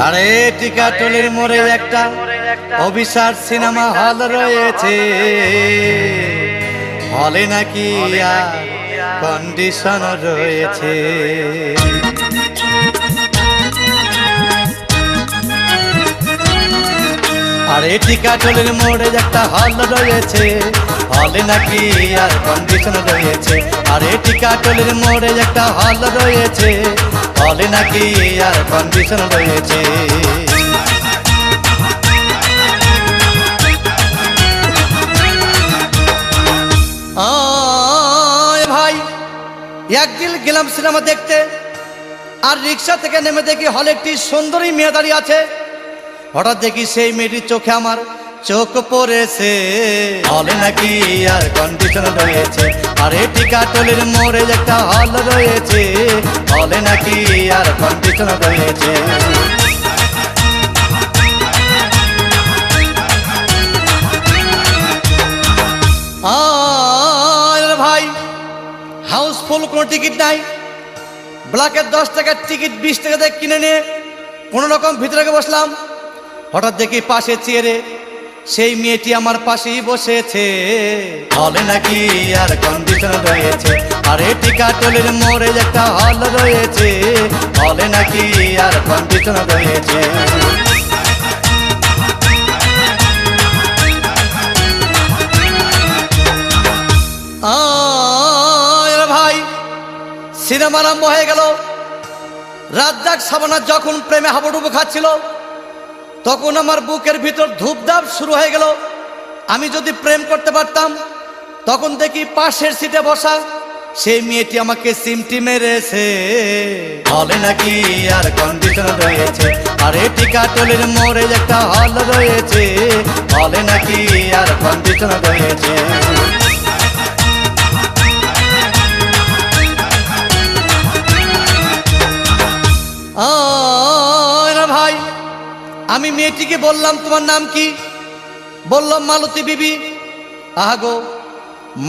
আরে টিকাটলির মোড়ে একটা অভিশাপ সিনেমা হল রয়েছে, হলে নাকি কন্ডিশন রয়েছে। আরে টিকাটলির মোড়ে একটা হল রয়েছে, হলে নাকি আর কন্ডিশন রয়েছে। আরে টিকাটলির মোড়ে একটা হল রয়েছে, হলে নাকি আর কন্ডিশন রয়েছে। ভাই একদিন গেলাম সিনেমা দেখতে, আর রিক্সা থেকে নেমে দেখি হলে একটি সুন্দরী মেয়ে দাঁড়িয়ে আছে। হঠাৎ দেখি সেই মেয়েটির চোখে আমার চোখ পড়েছে, হলে নাকি আর কন্ডিশন রয়েছে। আরে টিকাটলির মোড়ে একটা হল রয়েছে, হলে নাকি আর কন্ডিশন রয়েছে। ভাই হাউসফুল কোনো টিকিট নাই, ব্ল্যাকের 10 টাকার টিকিট 20 টাকা দিয়ে কিনে নিয়ে কোনো রকম ভিতরে বসলাম। হঠাৎ দেখি পাশে চেয়ারে সেই মেয়েটি আমার পাশেই বসেছে, হলে নাকি আর কন্ডিশন রয়েছে। আরে টিকাটলির মোড়ে একটা হল রয়েছে, হলে নাকি আর কন্ডিশন রয়েছে। ভাই সিনেমা আরম্ভ হয়ে গেল। রাজ্জাক শাবানা যখন প্রেমে হাবুডুবু খাচ্ছিল, তখন আমার বুকের ভিতর ধূপধাপ শুরু হয়ে গেল। আমি যদি প্রেম করতে পারতাম, তখন দেখি পাশের সিটে বসা সেই মেয়েটি আমাকে সিমটি মেরেছে, হলে নাকি আর কন্ডিশন রয়েছে। আরে টিকাটলির মোড়ে একটা হল রয়েছে, হলে নাকি আর কন্ডিশন রয়েছে। ভাই আমি মেয়েটিকে বললাম, তোমার নাম কি? বললাম মালতী বিবি। আহাগো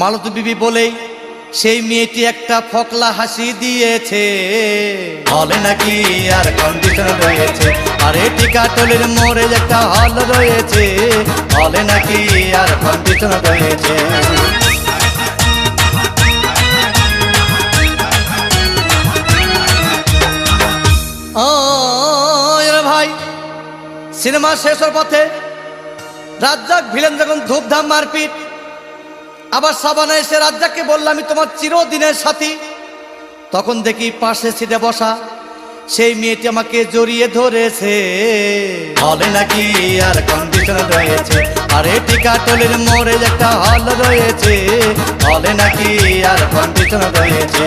মালতী বিবি বলেই সেই মেয়েটি একটা ফকলা হাসি দিয়েছে, হলে নাকি আর কন্ডিশন রয়েছে। আরে টিকাটলির মোড়ে একটা হল রয়েছে, হলে নাকি আর কন্ডিশন রয়েছে। ভাই সিনেমা শেষ হওয়ার পথে রাজ্জাক ভিলেন যখন ধূপধাম মারপিট, আবার শাবানা এসে রাজ্জাককে বলল, আমি তোমার চিরদিনের সাথী। তখন দেখি পাশে সিটে বসা সেই মেয়েটি আমাকে জড়িয়ে ধরেছে, হলে নাকি আর কন্ডিশন রয়েছে। আরে টিকাটলির মোড়ে একটা হল রয়েছে, হলে নাকি আর কন্ডিশন রয়েছে।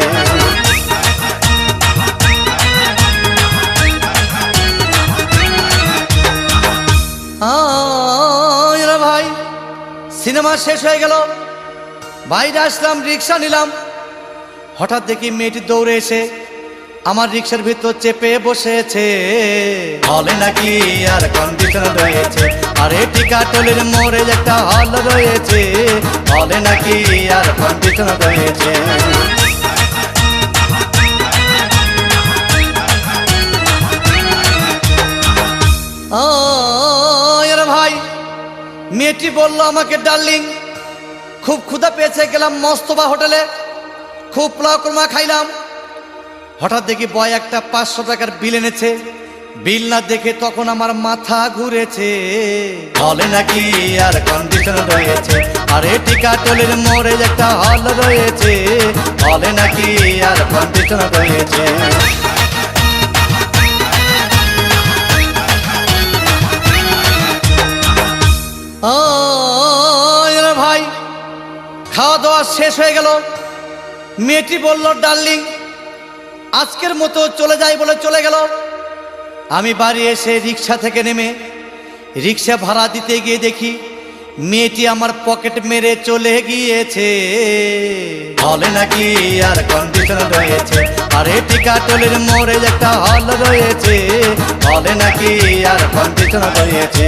ভাই সিনেমা শেষ হয়ে গেল, বাইরে আসলাম, রিক্সা নিলাম। হঠাৎ দেখি মেয়েটি দৌড়ে এসে আমার রিক্সার ভিতর চেপে বসেছে, হলে নাকি আর কন্ডিশন রয়েছে। আরে টিকাটলির মোড়ে একটা হল রয়েছে, হলে নাকি আর কন্ডিশন রয়েছে। ভাই মেয়েটি বলল আমাকে, ডার্লিং খুব ক্ষুধা পেয়েছে, গেলাম মস্তবা হোটেলে, খুব পোলাও কোরমা খাইলাম। হঠাৎ দেখি বয় একটা 500 টাকার বিল এনেছে। বিল না দেখে তখন আমার মাথা ঘুরেছে, হলে নাকি আর কন্ডিশন রয়েছে। আরে টিকাটলির মোড়ে একটা হল রয়েছে, হলে নাকি আর কন্ডিশন রয়েছে। ভাই খাওয়া দাওয়া শেষ হয়ে গেল। মেয়েটি বলল, ডার্লিং আজকের মতো চলে যাই বলে চলে গেল। আমি বাড়ি এসে রিক্সা থেকে নেমে রিক্সা ভাড়া দিতে গিয়ে দেখি মেয়েটি আমার পকেট মেরে চলে গিয়েছে, হলে নাকি আর কন্ডিশন রয়েছে। আরে টিকাটলির মোড়ে একটা হল রয়েছে, হলে নাকি আর কন্ডিশন রয়েছে।